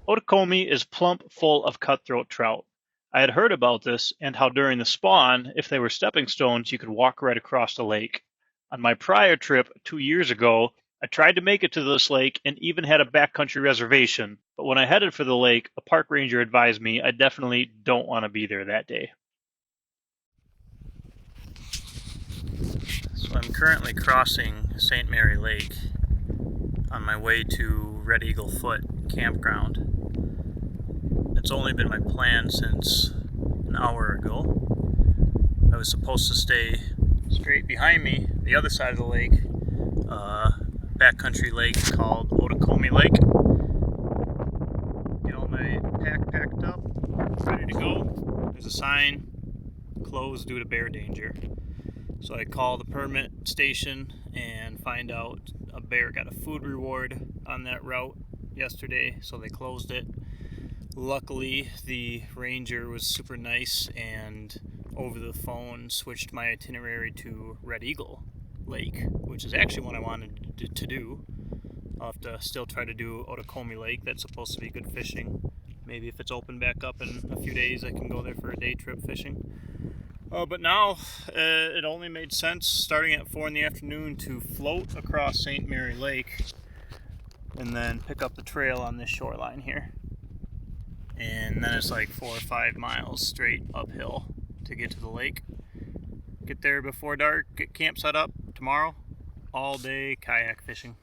Otokomi is plump full of cutthroat trout. I had heard about this and how during the spawn, if they were stepping stones, you could walk right across the lake. On my prior trip 2 years ago, I tried to make it to this lake and even had a backcountry reservation, but when I headed for the lake, a park ranger advised me I definitely don't want to be there that day. So I'm currently crossing St. Mary Lake on my way to Red Eagle Foot campground. It's only been my plan since an hour ago. I was supposed to stay straight behind me, the other side of the lake, backcountry lake called Otokomi Lake. Get all my pack packed up, ready to go. There's a sign, closed due to bear danger. So I call the permit station and find out a bear got a food reward on that route yesterday, so they closed it. Luckily, the ranger was super nice and over the phone switched my itinerary to Red Eagle Lake, which is actually what I wanted to do. I'll have to still try to do Otokomi Lake. That's supposed to be good fishing. Maybe if it's open back up in a few days, I can go there for a day trip fishing. But now it only made sense starting at 4 in the afternoon to float across St. Mary Lake and then pick up the trail on this shoreline here. And then it's like 4 or 5 miles straight uphill to get to the lake. Get there before dark, get camp set up tomorrow, all day kayak fishing.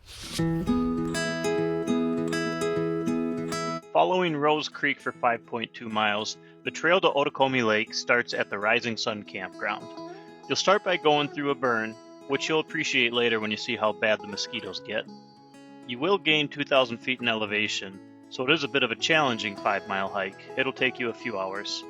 Following Rose Creek for 5.2 miles, the trail to Otokomi Lake starts at the Rising Sun campground. You'll start by going through a burn, which you'll appreciate later when you see how bad the mosquitoes get. You will gain 2,000 feet in elevation, so it is a bit of a challenging 5-mile hike. It'll take you a few hours.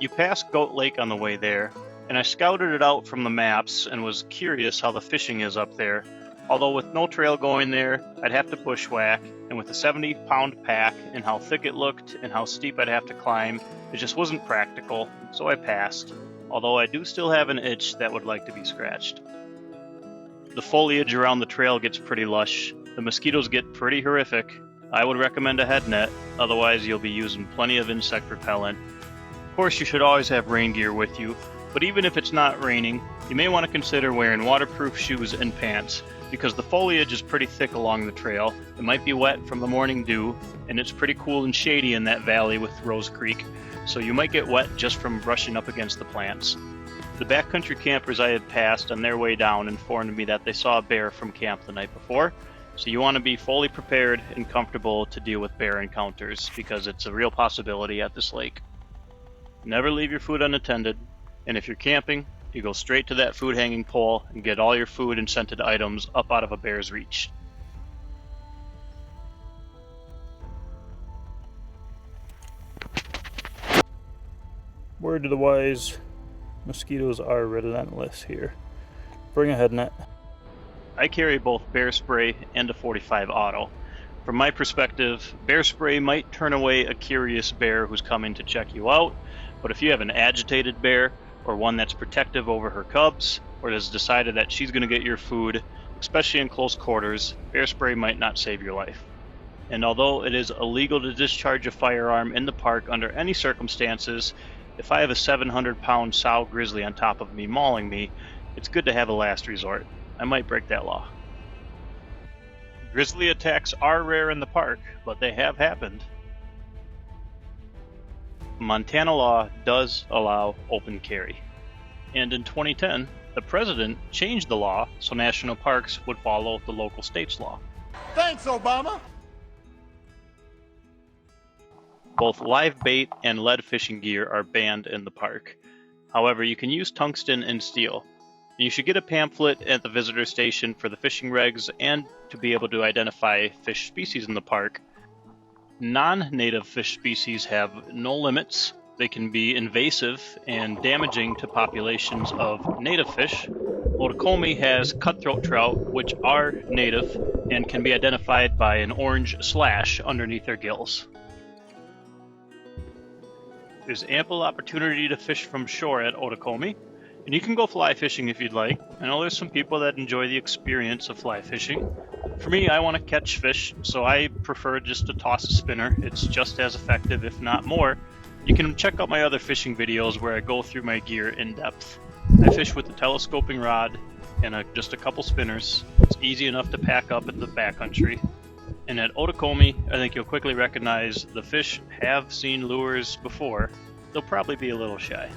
You pass Goat Lake on the way there, and I scouted it out from the maps and was curious how the fishing is up there. Although with no trail going there, I'd have to bushwhack, and with a 70-pound pack and how thick it looked and how steep I'd have to climb, it just wasn't practical, so I passed. Although I do still have an itch that would like to be scratched. The foliage around the trail gets pretty lush. The mosquitoes get pretty horrific. I would recommend a head net, otherwise you'll be using plenty of insect repellent. Of course, you should always have rain gear with you, but even if it's not raining, you may want to consider wearing waterproof shoes and pants, because the foliage is pretty thick along the trail. It might be wet from the morning dew, and it's pretty cool and shady in that valley with Rose Creek, so you might get wet just from brushing up against the plants. The backcountry campers I had passed on their way down informed me that they saw a bear from camp the night before, so you want to be fully prepared and comfortable to deal with bear encounters, because it's a real possibility at this lake. Never leave your food unattended, and if you're camping, you go straight to that food hanging pole and get all your food and scented items up out of a bear's reach. Word to the wise, mosquitoes are relentless here. Bring a head net. I carry both bear spray and a 45 auto. From my perspective, bear spray might turn away a curious bear who's coming to check you out, but if you have an agitated bear, or one that's protective over her cubs, or has decided that she's going to get your food, especially in close quarters, bear spray might not save your life. And although it is illegal to discharge a firearm in the park under any circumstances, if I have a 700-pound sow grizzly on top of me mauling me, it's good to have a last resort. I might break that law. Grizzly attacks are rare in the park, but they have happened. Montana law does allow open carry. And in 2010, the president changed the law so national parks would follow the local state's law. Thanks, Obama! Both live bait and lead fishing gear are banned in the park. However, you can use tungsten and steel. You should get a pamphlet at the visitor station for the fishing regs and to be able to identify fish species in the park. Non-native fish species have no limits. They can be invasive and damaging to populations of native fish. Otokomi has cutthroat trout, which are native and can be identified by an orange slash underneath their gills. There's ample opportunity to fish from shore at Otokomi. And you can go fly fishing if you'd like. I know there's some people that enjoy the experience of fly fishing. For me, I want to catch fish, so I prefer just to toss a spinner. It's just as effective, if not more. You can check out my other fishing videos where I go through my gear in depth. I fish with a telescoping rod and just a couple spinners. It's easy enough to pack up at the backcountry. And at Otokomi, I think you'll quickly recognize the fish have seen lures before. They'll probably be a little shy.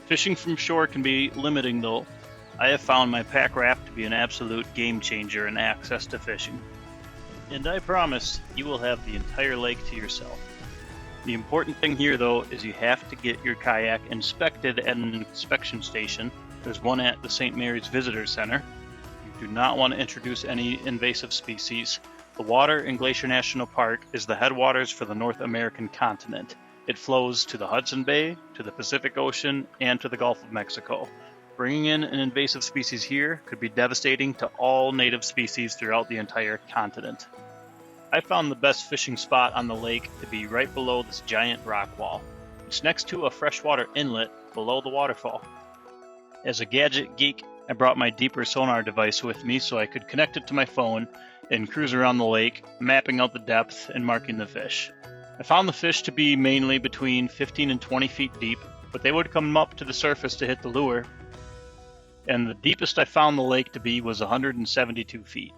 Fishing from shore can be limiting though. I have found my pack raft to be an absolute game changer in access to fishing. And I promise you will have the entire lake to yourself. The important thing here though is you have to get your kayak inspected at an inspection station. There's one at the St. Mary's Visitor Center. You do not want to introduce any invasive species. The water in Glacier National Park is the headwaters for the North American continent. It flows to the Hudson Bay, to the Pacific Ocean, and to the Gulf of Mexico. Bringing in an invasive species here could be devastating to all native species throughout the entire continent. I found the best fishing spot on the lake to be right below this giant rock wall. It's next to a freshwater inlet below the waterfall. As a gadget geek, I brought my deeper sonar device with me so I could connect it to my phone and cruise around the lake, mapping out the depth and marking the fish. I found the fish to be mainly between 15 and 20 feet deep, but they would come up to the surface to hit the lure. And the deepest I found the lake to be was 172 feet.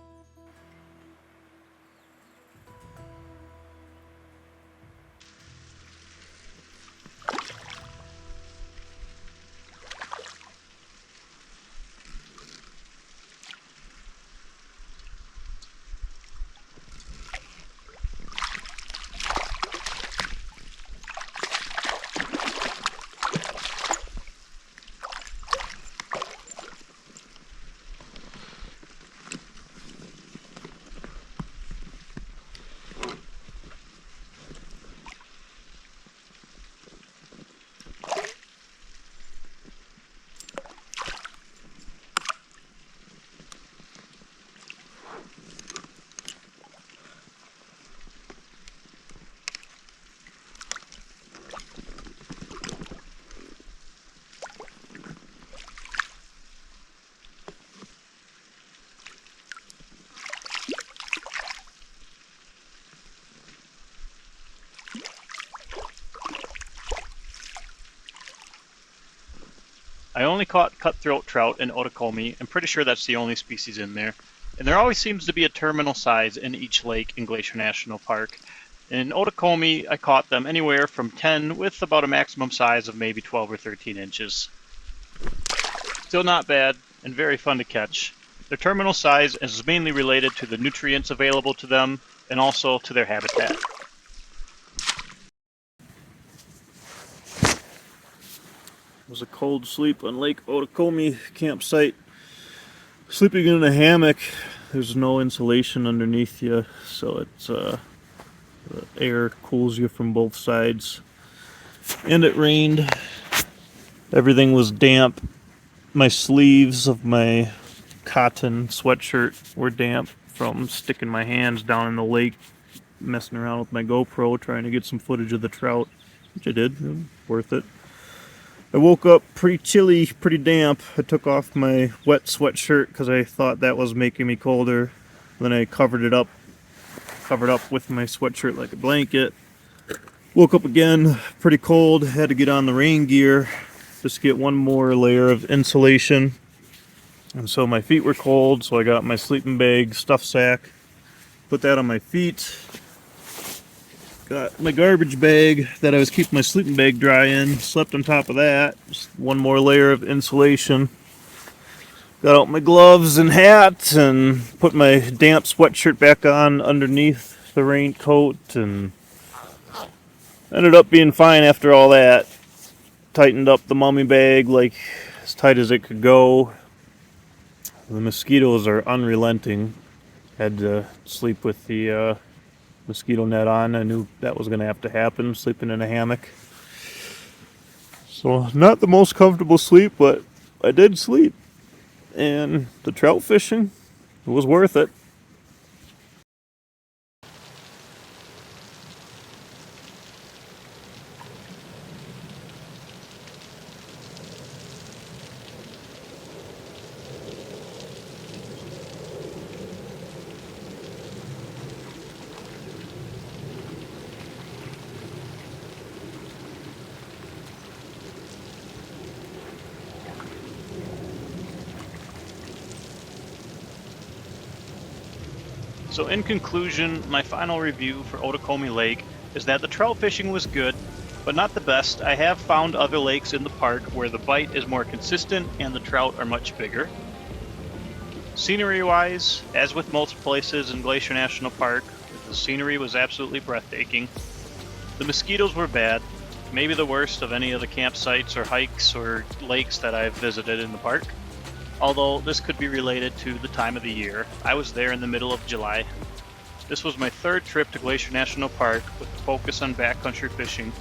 I only caught cutthroat trout in Otokomi. I'm pretty sure that's the only species in there. And there always seems to be a terminal size in each lake in Glacier National Park. In Otokomi, I caught them anywhere from 10 with about a maximum size of maybe 12 or 13 inches. Still not bad and very fun to catch. Their terminal size is mainly related to the nutrients available to them and also to their habitat. It was a cold sleep on Lake Otokomi campsite. Sleeping in a hammock. There's no insulation underneath you, so it's the air cools you from both sides. And it rained. Everything was damp. My sleeves of my cotton sweatshirt were damp from sticking my hands down in the lake, messing around with my GoPro, trying to get some footage of the trout, which I did. It was worth it. I woke up pretty chilly, pretty damp. I took off my wet sweatshirt because I thought that was making me colder. Then I covered up with my sweatshirt like a blanket. Woke up again, pretty cold. Had to get on the rain gear, just get one more layer of insulation. And so my feet were cold, so I got my sleeping bag, stuff sack, put that on my feet. Got my garbage bag that I was keeping my sleeping bag dry in, slept on top of that, just one more layer of insulation. Got out my gloves and hat and put my damp sweatshirt back on underneath the raincoat, and ended up being fine after all that. Tightened up the mummy bag like as tight as it could go. The mosquitoes are unrelenting. Had to sleep with the mosquito net on. I knew that was going to have to happen, sleeping in a hammock. So not the most comfortable sleep, but I did sleep. And the trout fishing, it was worth it. So in conclusion, my final review for Otokomi Lake is that the trout fishing was good, but not the best. I have found other lakes in the park where the bite is more consistent and the trout are much bigger. Scenery-wise, as with most places in Glacier National Park, the scenery was absolutely breathtaking. The mosquitoes were bad, maybe the worst of any of the campsites or hikes or lakes that I've visited in the park. Although this could be related to the time of the year. I was there in the middle of July. This was my third trip to Glacier National Park with a focus on backcountry fishing.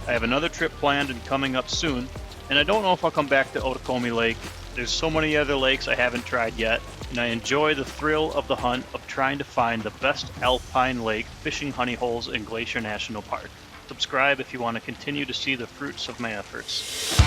I have another trip planned and coming up soon, and I don't know if I'll come back to Otokomi Lake. There's so many other lakes I haven't tried yet, and I enjoy the thrill of the hunt of trying to find the best alpine lake fishing honey holes in Glacier National Park. Subscribe if you want to continue to see the fruits of my efforts.